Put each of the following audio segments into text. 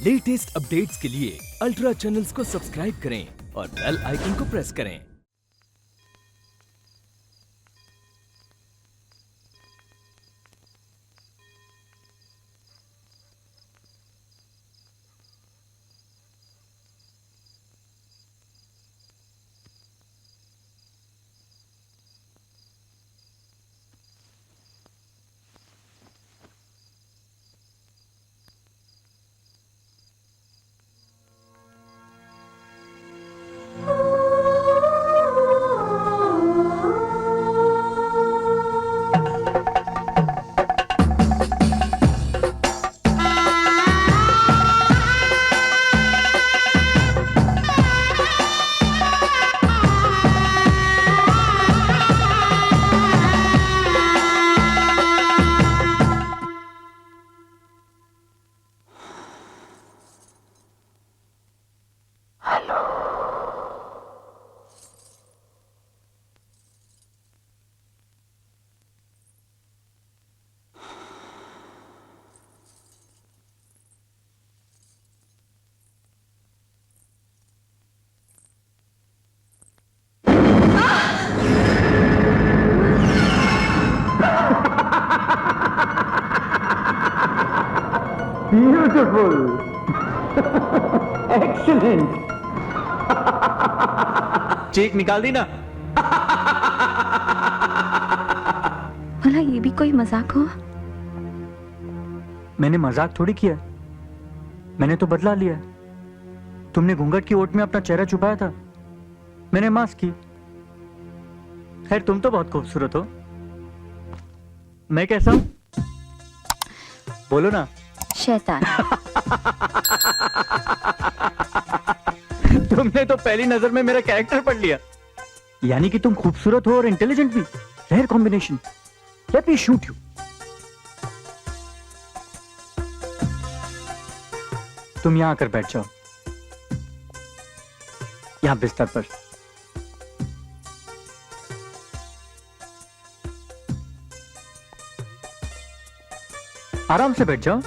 Latest updates के लिए ultra channels को सब्सक्राइब करें और बेल आइकन को प्रेस करें। Beautiful. Excellent. चीख निकाल दी ना। भला ये भी कोई मजाक हुआ? मैंने मजाक थोड़ी किया, मैंने तो बदला लिया। तुमने घूंघट की ओट में अपना चेहरा छुपाया था, मैंने मास्क की। खैर तुम तो बहुत खूबसूरत हो। मैं कैसा हूं? बोलो ना। शैतान। तुमने तो पहली नजर में मेरा कैरेक्टर पढ़ लिया। यानी कि तुम खूबसूरत हो और इंटेलिजेंट भी। Rare combination. Let me shoot you. तुम यहां आकर बैठ जाओ, यहां बिस्तर पर। आराम से बैठ जाओ,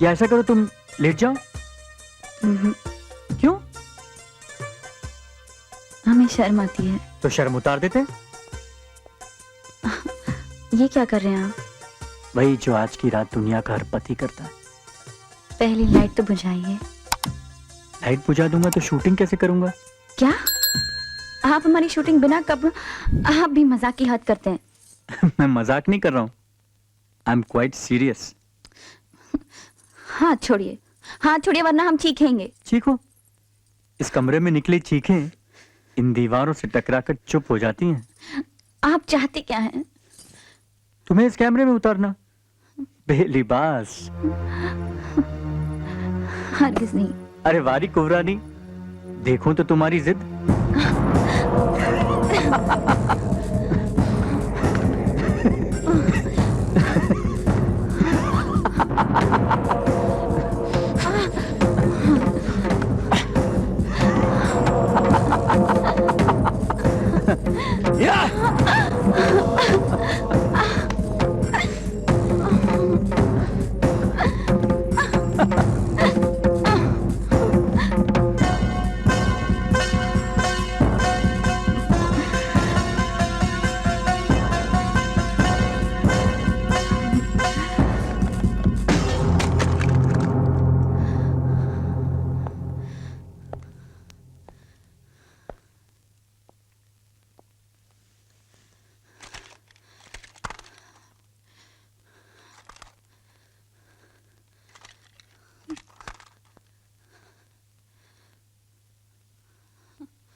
या ऐसा करो तुम लेट जाओ। क्यों? हमें शर्म आती है। तो शर्म उतार देते हैं। ये क्या कर रहे हैं आप? वही जो आज की रात दुनिया का हर पति करता है। पहली लाइट तो बुझाइए। लाइट बुझा दूंगा तो शूटिंग कैसे करूंगा? क्या आप हमारी शूटिंग बिना कब? आप भी मजाक की हद करते हैं। मैं मजाक नहीं कर रहा हूं, आई एम क्वाइट सीरियस। हाथ छोड़िए, हाथ छोड़िए वरना हम चीखेंगे। चीखो। इस कमरे में निकली चीखें इन दीवारों से टकराकर चुप हो जाती हैं। आप चाहते क्या हैं? तुम्हें इस कैमरे में उतारना, बेलिबास। हरगिज नहीं। अरे वारी कुवरानी, देखूं तो तुम्हारी जिद।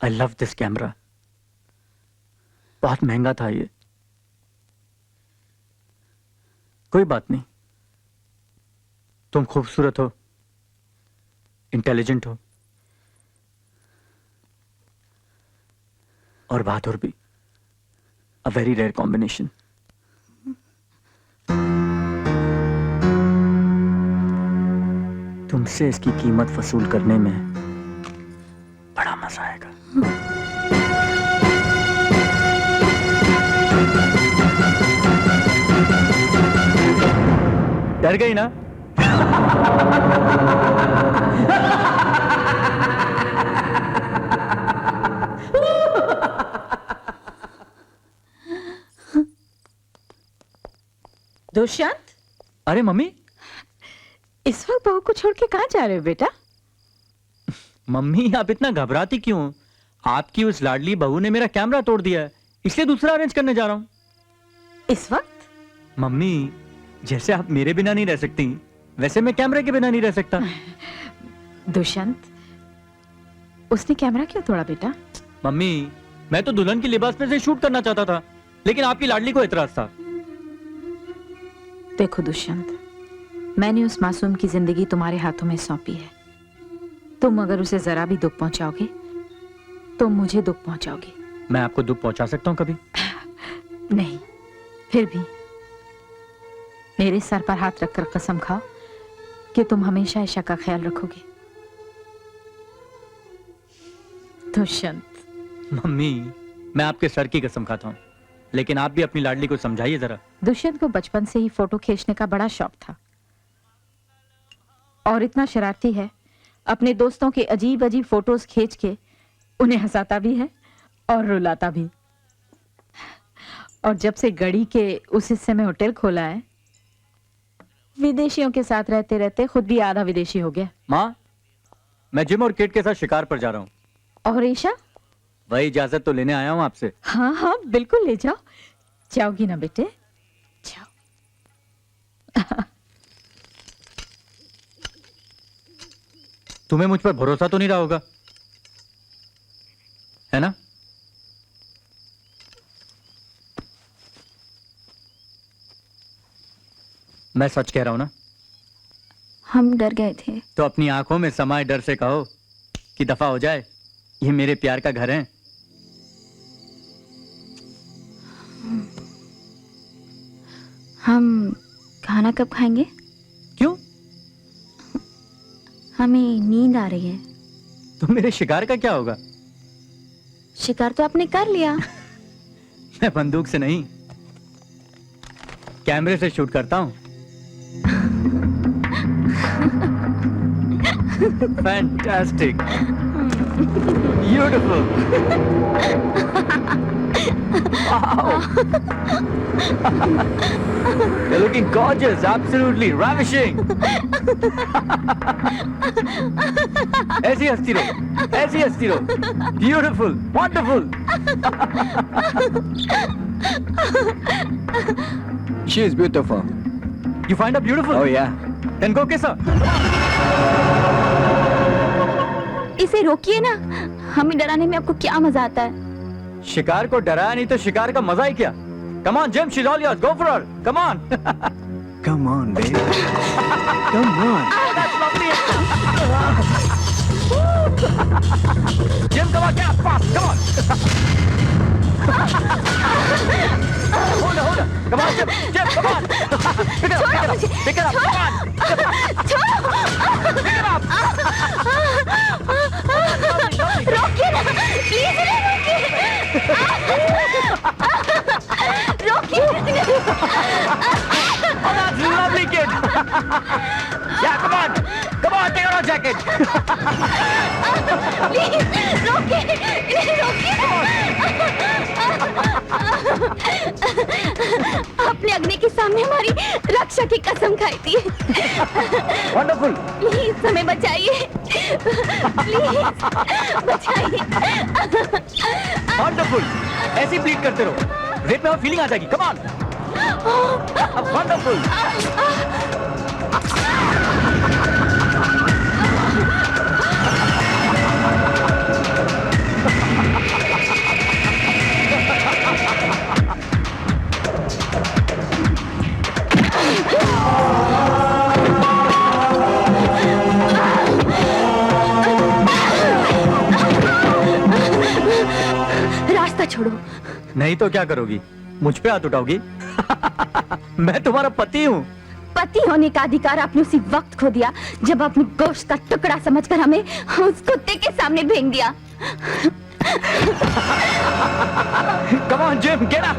I love this camera. बहुत महंगा था ये। कोई बात नहीं, तुम खूबसूरत हो, इंटेलिजेंट हो और बहादुर भी। A very rare combination. तुमसे इसकी कीमत वसूल करने में बड़ा मजा आएगा। डर गई ना? दुष्यंत, अरे मम्मी, इस वक्त बहू को छोड़ के कहाँ जा रहे हो बेटा? मम्मी आप इतना घबराती क्यों? आपकी उस लाडली बहू ने मेरा कैमरा तोड़ दिया है, इसलिए दूसरा अरेंज करने जा रहा हूँ। इस वक्त? मम्मी, जैसे आप मेरे बिना नहीं रह सकती, वैसे मैं कैमरे के बिना नहीं रह सकता। दुष्यंत, उसने कैमरा क्यों तोड़ा बेटा? मम्मी, मैं तो दुल्हन की लिबास में से शूट करना चाहता था, लेकिन आपकी लाडली को एतराज था। देखो दुष्यंत, मैंने उस मासूम की जिंदगी तुम्हारे हाथों में सौंपी है। तुम अगर उसे जरा भी दुख पहुंचाओगे तो मुझे दुख पहुंचाओगे। मैं आपको दुख पहुंचा सकता हूं कभी? नहीं, फिर भी मेरे सर पर हाथ रखकर कसम खाओ कि तुम हमेशा ईशा का ख्याल रखोगे। दुष्यंत। मम्मी, मैं आपके सर की कसम खाता हूं, लेकिन आप भी अपनी लाडली को समझाइए जरा। दुष्यंत को बचपन से ही फोटो खींचने का बड़ा शौक था और इतना शरारती है, अपने दोस्तों के अजीब अजीब फोटोज खींच के उन्हें हंसाता भी है और रुलाता भी। और जब से गढ़ी के उस हिस्से में होटल खोला है, विदेशियों के साथ रहते रहते खुद भी आधा विदेशी हो गया। माँ, मैं जिम और किड के साथ शिकार पर जा रहा हूँ। और ईशा? वही इजाजत तो लेने आया हूँ आपसे। हाँ हाँ बिल्कुल ले जाओ। जाओगी ना बेटे? जाओ। तुम्हें मुझ पर भरोसा तो नहीं रहा होगा, है ना? मैं सच कह रहा हूं ना? हम डर गए थे। तो अपनी आंखों में समाये डर से कहो कि दफा हो जाए, ये मेरे प्यार का घर है। हम खाना कब खाएंगे? क्यों? हमें नींद आ रही है। तो मेरे शिकार का क्या होगा? शिकार तो आपने कर लिया। मैं बंदूक से नहीं, कैमरे से शूट करता हूं। Fantastic, beautiful, you're looking gorgeous, absolutely ravishing. ऐसी हंसती रहो, ऐसी हंसती रहो, beautiful, wonderful. She is beautiful. You find her beautiful? Oh yeah. Then go kiss her. इसे रोकिए ना, हमें डराने में आपको क्या मजा आता है? शिकार को डराया नहीं तो शिकार का मजा ही क्या? Come on, Jim, she's all yours. Go for her. Come on. Come on, baby. Come on. That's lovely. Jim, come on, get up fast. Come on. Hold her. Come on, Jim. Jim, come on. Pick it up. Pick it up. Come on. Pick it up. रोकिए ना, please रोकिए। Oh, that's lovely, kid. Yeah, come on. Come on, take out our jacket. Please रोकिए, रोकिए। आपने अग्नि के सामने हमारी रक्षा की कसम खाई थी। Wonderful. प्लीज हमें बचाइए, प्लीज बचाइए। Wonderful. ऐसे ही ब्लीड करते रहो, रेप में और फीलिंग आ जाएगी। Come on. Wonderful. रास्ता छोड़ो। नहीं तो क्या करोगी? मुझ पे हाथ उठाओगी? मैं तुम्हारा पति हूँ। पति होने का अधिकार आपने उसी वक्त खो दिया जब आपने गोश्त का टुकड़ा समझकर हमें उस कुत्ते के सामने फेंक दिया। Come on, Jim, get up.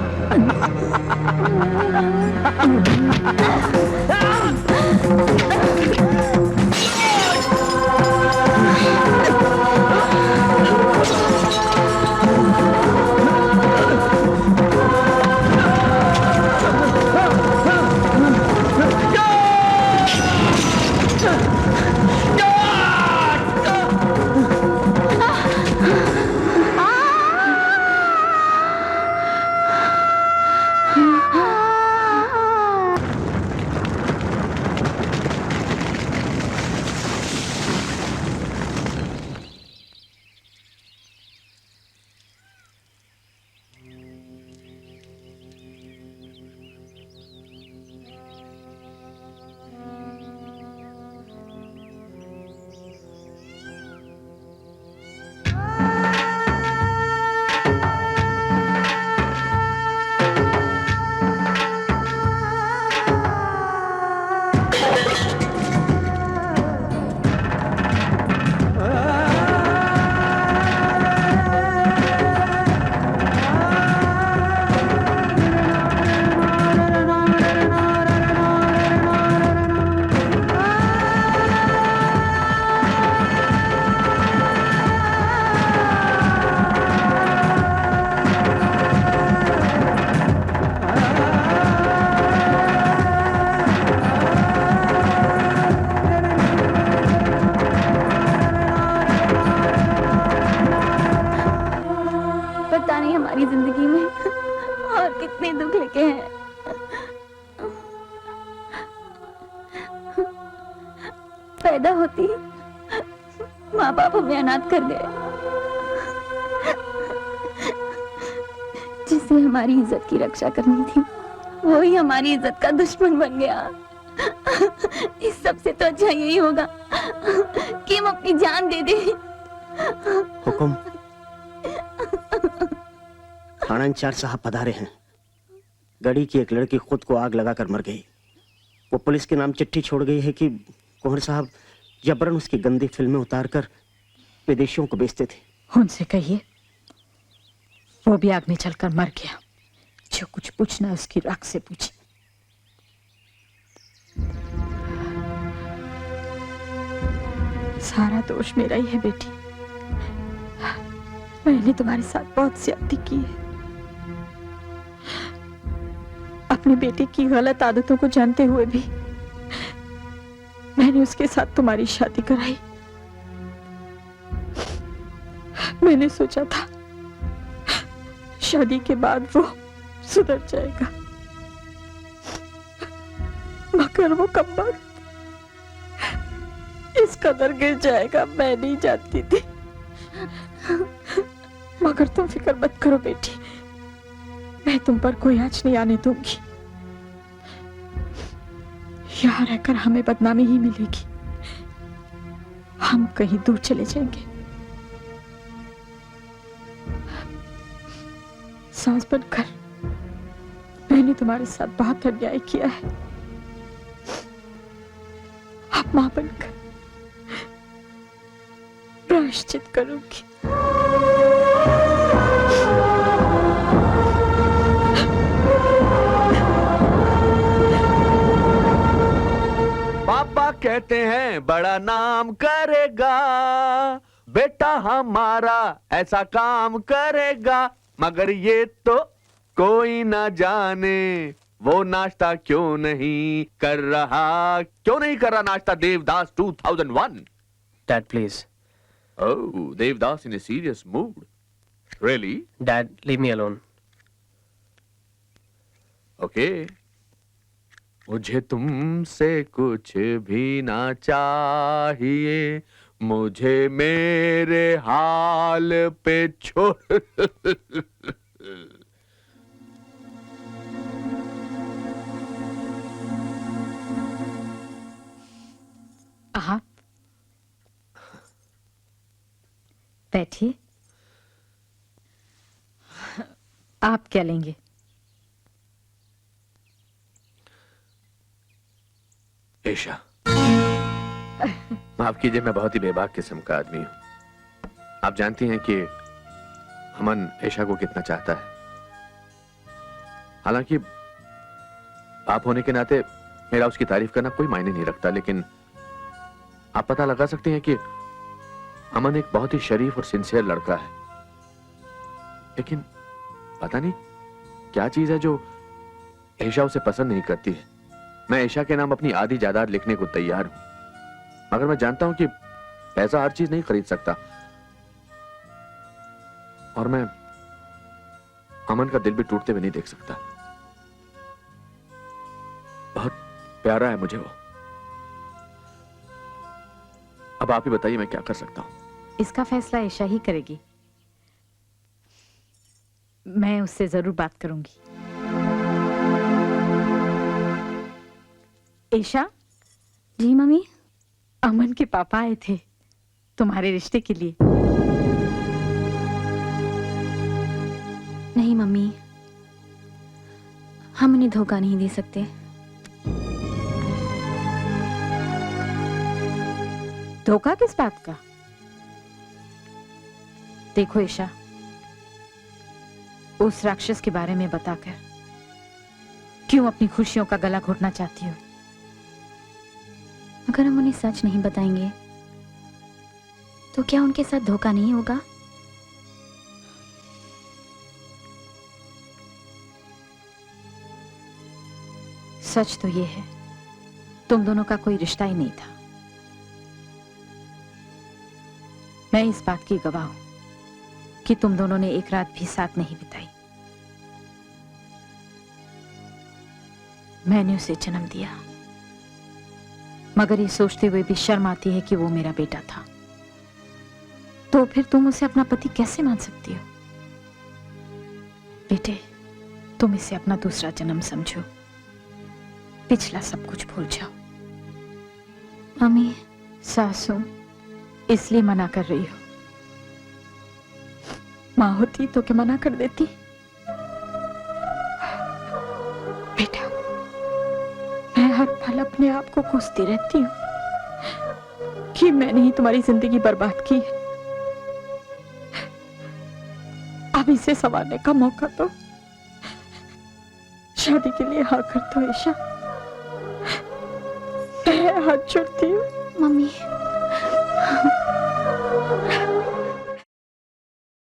पता नहीं हमारी जिंदगी में और कितने दुख लिखे हैं। पैदा होती माँ बाप हमें अनाथ कर गए, जिसे हमारी इज्जत की रक्षा करनी थी वो ही हमारी इज्जत का दुश्मन बन गया। इस सब से तो अच्छा यही होगा कि हम अपनी जान दे दें। हुकुम, थाना इंचार्ज साहब पधारे हैं। गढ़ी की एक लड़की खुद को आग लगाकर मर गई। वो पुलिस के नाम चिट्ठी छोड़ गई है कि कुंवर साहब जबरन उसकी गंदी फिल्में उतारकर विदेशियों को बेचते थे। उनसे कहिए वो भी आग में जलकर मर गया। जो कुछ पूछना उसकी राख से पूछे। सारा दोष मेरा ही है बेटी। मैंने तुम्हारे साथ बहुत ज्यादती की है। अपने बेटे की गलत आदतों को जानते हुए भी मैंने उसके साथ तुम्हारी शादी कराई। मैंने सोचा था शादी के बाद वो सुधर जाएगा, मगर वो कमबख्त इस कदर गिर जाएगा मैं नहीं जानती थी। मगर तुम फिक्र मत करो बेटी, मैं तुम पर कोई आँच नहीं आने दूंगी। यहाँ रहकर हमें बदनामी ही मिलेगी। हम कहीं दूर चले जाएंगे। सास बनकर मैंने तुम्हारे साथ बहुत अन्याय किया है। अब मां बनकर प्रायश्चित करूंगी। पापा कहते हैं बड़ा नाम करेगा, बेटा हमारा ऐसा काम करेगा, मगर ये तो कोई ना जाने वो नाश्ता क्यों नहीं कर रहा नाश्ता। Devdas 2001। Dad, please. Oh, Devdas in a serious mood. Really? Dad, leave me alone. Okay. मुझे तुमसे कुछ भी ना चाहिए, मुझे मेरे हाल पे छोड़। आप बैठिए। आप क्या लेंगे? ईशा, माफ कीजिए, मैं बहुत ही बेबाक किस्म का आदमी हूं। आप जानती हैं कि अमन ईशा को कितना चाहता है। हालांकि आप होने के नाते मेरा उसकी तारीफ करना कोई मायने नहीं रखता, लेकिन आप पता लगा सकते हैं कि अमन एक बहुत ही शरीफ और सिंसियर लड़का है। लेकिन पता नहीं क्या चीज है जो ईशा उसे पसंद नहीं करती है। मैं ईशा के नाम अपनी आधी जायदाद लिखने को तैयार हूं, मगर मैं जानता हूं कि पैसा हर चीज नहीं खरीद सकता, और मैं अमन का दिल भी टूटते हुए नहीं देख सकता। बहुत प्यारा है मुझे वो। अब आप ही बताइए मैं क्या कर सकता हूं। इसका फैसला ईशा ही करेगी। मैं उससे जरूर बात करूंगी। ईशा। जी मम्मी। अमन के पापा आए थे तुम्हारे रिश्ते के लिए। नहीं मम्मी, हम उन्हें धोखा नहीं दे सकते। धोखा किस बात का? देखो ईशा, उस राक्षस के बारे में बताकर क्यों अपनी खुशियों का गला घोटना चाहती हो? अगर हम उन्हें सच नहीं बताएंगे तो क्या उनके साथ धोखा नहीं होगा? सच तो ये है, तुम दोनों का कोई रिश्ता ही नहीं था। मैं इस बात की गवाह हूं कि तुम दोनों ने एक रात भी साथ नहीं बिताई। मैंने उसे जन्म दिया, मगर ये सोचते हुए भी शर्म आती है कि वो मेरा बेटा था। तो फिर तुम उसे अपना पति कैसे मान सकती हो? बेटे, तुम इसे अपना दूसरा जन्म समझो, पिछला सब कुछ भूल जाओ। मम्मी, सासू, इसलिए मना कर रही हो। मां होती तो क्या मना कर देती? बेटा, मैं हर पल अपने आप को कोसती रहती हूँ कि मैंने ही तुम्हारी जिंदगी बर्बाद की है। अब इसे संवारने का मौका तो शादी के लिए हाँ कर दो ईशा। मैं हाथ जोड़ती हूँ। मम्मी।